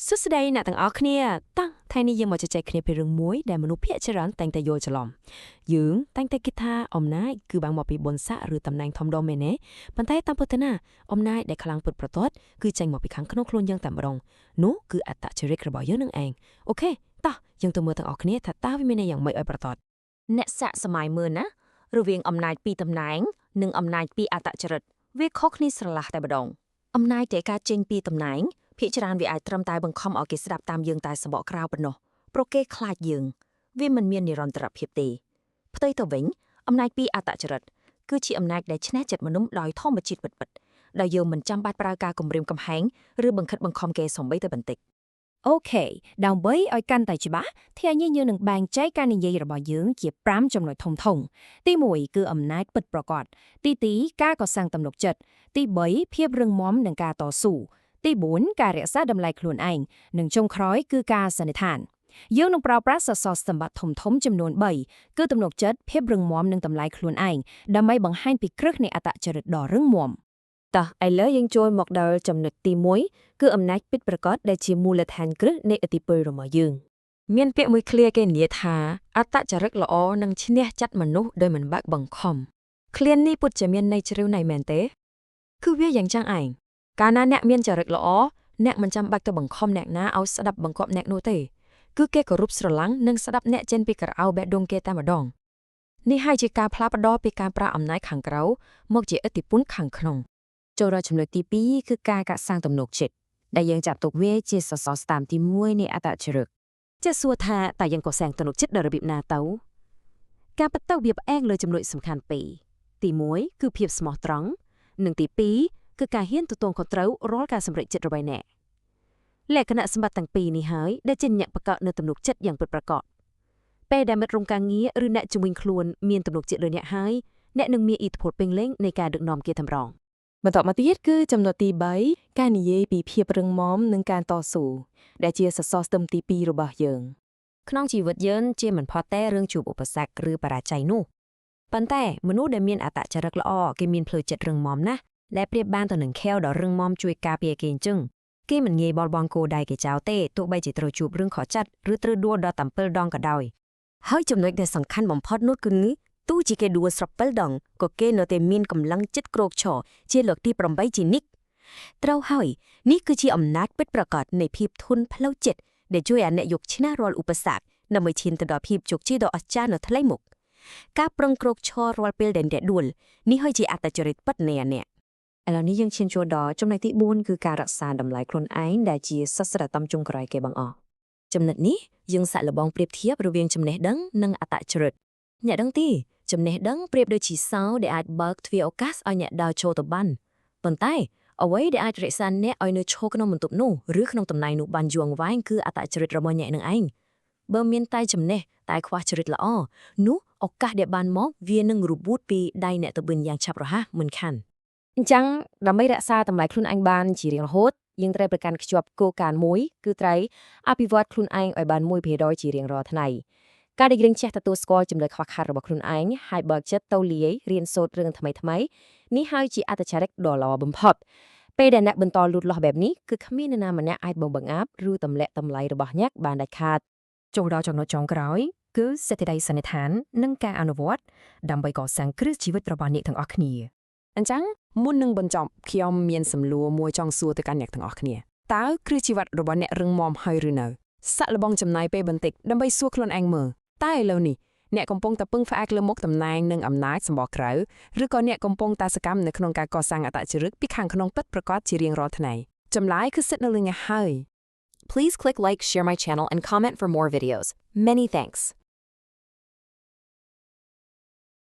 សួស្តីអ្នកទាំងអស់គ្នាតាំងថ្ងៃនេះយើងមកជជែកគ្នាពីរឿងមួយដែលមនុស្សភាគច្រើនតែងតែយល់ច្រឡំយើងតែងតែគិតថាអំណាចគឺបានមកពីបុណ្យស័ក្តិឬតំណែងធំដុំមែនទេប៉ុន្តែតាមពិតទៅណាអំណាចដែលខ្លាំងពិតប្រាកដគឺចេញមកពីខាងក្នុងខ្លួនយើងតែម្ដងនោះគឺអត្តចរិតរបស់យើងនឹងឯងអូខេតោះយើងទៅមើលទាំងអស់គ្នាថាតើវាមានន័យយ៉ាងម៉េចឲ្យប្រាកដអ្នកសាក់សម័យមើលណារវាងអំណាចពីតំណែងនិងអំណាចពីអត្តចរិតវាខុសគ្នាស្រឡះតែម្ដងអំណាចដែលកើតចេញពីតំណែងភាគច្រើនវាអាចត្រឹមតែបង្ខំឲ្យគេស្ដាប់តាមយើងតែសបកក្រៅប៉ុណ្ណោះព្រោះគេខ្លាចយើងវាមិនមាននិរន្តរភាពទេផ្ទុយទៅវិញអំណាចពីអត្តចរិតគឺជាអំណាចដែលឈ្នះចិត្តមនុស្សដោយធម្មជាតិពិតៗដែលយើងមិនចាំបាច់ប្រើការគំរាមកំហែងឬបង្ខិតបង្ខំគេសូម្បីតែបន្តិចអូខេដើម្បីឲ្យកាន់តែច្បាស់ថ្ងៃនេះយើងនឹងបែងចែកការនិយាយរបស់យើងជា5ចំណុចធំៗទី1គឺអំណាចពិតប្រាកដទី2ការកសាងទំនុកចិត្តទី3ភាពរឹងមាំនិងការតស៊ូទី4ការរក្សាតម្លៃខ្លួនឯងនិងចុងក្រោយគឺការសន្និដ្ឋានយើងនឹងប្រើប្រាស់សសរសម្បត្តិធំៗចំនួន3គឺទំនុកចិត្តភាពរឹងមាំនិងតម្លៃខ្លួនឯងដើម្បីបង្ហាញពីគ្រឹះនៃអត្តចរិតដ៏រឹងមាំតោះឥឡូវយើងចូលមកដល់ចំណុចទី1គឺអំណាចពិតប្រាកដដែលជាមូលដ្ឋានគ្រឹះនៃឥទ្ធិពលរបស់យើងមានពាក្យមួយឃ្លាគេនិយាយថាអត្តចរិតល្អនឹងឈ្នះចិត្តមនុស្សដោយមិនបាក់បង្ខំឃ្លានេះពិតជាមានន័យជ្រៅណាស់មែនទេគឺវាយ៉ាងចឹងឯងកាលណាអ្នកមានចរិតល្អអ្នកមិនចាំបាច់ទៅបង្ខំអ្នកណាឲ្យស្ដាប់បង្គាប់អ្នកនោះទេគឺគេគោរពស្រឡាញ់និងស្ដាប់អ្នកចេញពីក្រអៅបេះដូងគេតែម្ដងនេះហើយជាការផ្លាស់ប្ដូរពីការប្រើអំណាចខាងក្រៅមកជាឥទ្ធិពលខាងក្នុងចូលដល់ចំណុចទី2គឺការកសាងទំនុកចិត្តដែលយើងចាត់ទុកវាជាសសរស្តម្ភទី1នៃអត្តចរិតចេះសួរថាតើយើងកសាងទំនុកចិត្តដល់របៀបណាទៅការបន្តវាផ្អែកលើចំណុចសំខាន់ពីរទី1គឺភាពស្មោះត្រង់និងទី2គឺការហ៊ានទទួលខុសត្រូវរាល់ការសម្រេចចិត្តរបស់អ្នកលក្ខណៈសម្បត្តិទាំងពីរនេះហើយដែលជាអ្នកបង្កើតនូវទំនុកចិត្តយ៉ាងពិតប្រាកដពេលដែលមិត្តរួមការងារឬអ្នកជំនាញខ្លួនមានទំនុកចិត្តលើអ្នកហើយអ្នកនឹងមានឥទ្ធិពលពេញលេញនៃការដឹកនាំគេតម្រង់បន្តមកទៀតគឺចំណុចទី3ការនិយាយពីភាពរឹងមាំនិងការតស៊ូដែលជាសសរស្តម្ភទី2របស់យើងក្នុងជីវិតយើងជាមិនផុតតែរឿងជួបឧបសគ្គឬបរាជ័យនោះប៉ុន្តែមនុស្សដែលមានអត្តចរិតល្អគេមានផ្លូវចិត្តរឹងមាំណាស់ដែលប្រៀបបានទៅនឹងខែវដ៏រឹងមាំជួយការពារគេអញ្ចឹងគេមិនងាយបោះបង់គោលដៅគេចោលទេទោះបីជាត្រូវជួបរឿងខកចិត្តឬត្រូវដួលដល់7 ដងក៏ដោយហើយចំណុចដែលសំខាន់បំផុតនោះគឺទោះជាគេដួលស្រាប់7 ដងក៏គេនៅតែមានកម្លាំងចិត្តក្រោកឈរជាលើកទី8ជានិច្ចត្រូវហើយនេះគឺជាអំណាចពិតប្រាកដនៃភាពធន់ផ្លូវចិត្តដែលជួយឲ្យអ្នកយកឈ្នះរាល់ឧបសគ្គដើម្បីឈានទៅដល់ភាពជោគជ័យដ៏អស្ចារ្យនៅថ្លៃមុខការប្រឹងក្រោកឈររាល់ពេលដែលអ្នកដួលនេះហើយជាអត្តចរិតពិតនៃអ្នកឥឡូវនេះយើងឈានចូលដល់ចំណុចទី4គឺការរក្សាតម្លៃខ្លួនឯងដែលជាសសរតំចុងក្រោយគេបង្អស់ចំណុចនេះយើងសាក់លបងប្រៀបធៀបរវាងចំណេះដឹងនិងអត្តចរិតអ្នកដឹងទេចំណេះដឹងប្រៀបដូចជាសោដែលអាចបើកទ្វារឱកាសឲ្យអ្នកដើរចូលទៅបានប៉ុន្តែអ្វីដែលអាចរក្សាអ្នកឲ្យនៅឈរក្នុងបន្ទប់នោះឬក្នុងតំណែងនោះបានយូរអង្វែងគឺអត្តចរិតរបស់អ្នកនឹងឯងបើមានតែចំណេះតែខ្វះចរិតល្អនោះឱកាសដែលបានមកវានឹងរបួសពីដៃអ្នកទៅបិនយ៉ាងឆាប់រហ័សមិនខានអញ្ចឹងដើម្បីរក្សាតម្លៃខ្លួនឯងបានជារៀងរហូតយើងត្រូវប្រកាន់ខ្ជាប់គោលការណ៍មួយគឺត្រូវអភិវឌ្ឍខ្លួនឯងឲ្យបាន1%ជារៀងរាល់ថ្ងៃការដែលយើងចេះទទួលស្គាល់ចំណុចខ្វះខាតរបស់ខ្លួនឯងហើយបើកចិត្តទៅលាយរៀនសូត្ររឿងថ្មីៗនេះហើយជាអត្តចរិតដ៏ល្អបំផុតពេលដែលអ្នកបន្តលូតលាស់បែបនេះគឺគ្មាននរណាម្នាក់អាចបង្អាប់ឬទម្លាក់តម្លៃរបស់អ្នកបានដាច់ខាតចូលដល់ចំណុចចុងក្រោយគឺសេចក្តីសន្និដ្ឋាននិងការអនុវត្តដើម្បីកសាងគ្រឹះជីវិតរបស់អ្នកទាំងអស់គ្នាអញ្ចឹងមុននឹងបញ្ចប់ខ្ញុំមានសំណួរមួយចង់សួរទៅកាន់អ្នកទាំងអស់គ្នាតើគ្រឹះជីវិតរបស់អ្នករឹងមាំហើយឬនៅសាក់លបងចំណាយពេលបន្តិចដើម្បីសួរខ្លួនឯងមើលតើឥឡូវនេះអ្នកកំពុងតែពឹងផ្អែកលើមុខតំណែងនិងអំណាចសម្បកក្រៅឬក៏អ្នកកំពុងតែសកម្មនៅក្នុងការកសាងអត្តចរិតពីខាងក្នុងពិតប្រាកដជារៀងរាល់ថ្ងៃចម្លើយគឺសិតនៅលើអ្នកហើយ Please click like, share my channel and comment for more videos. Many thanks.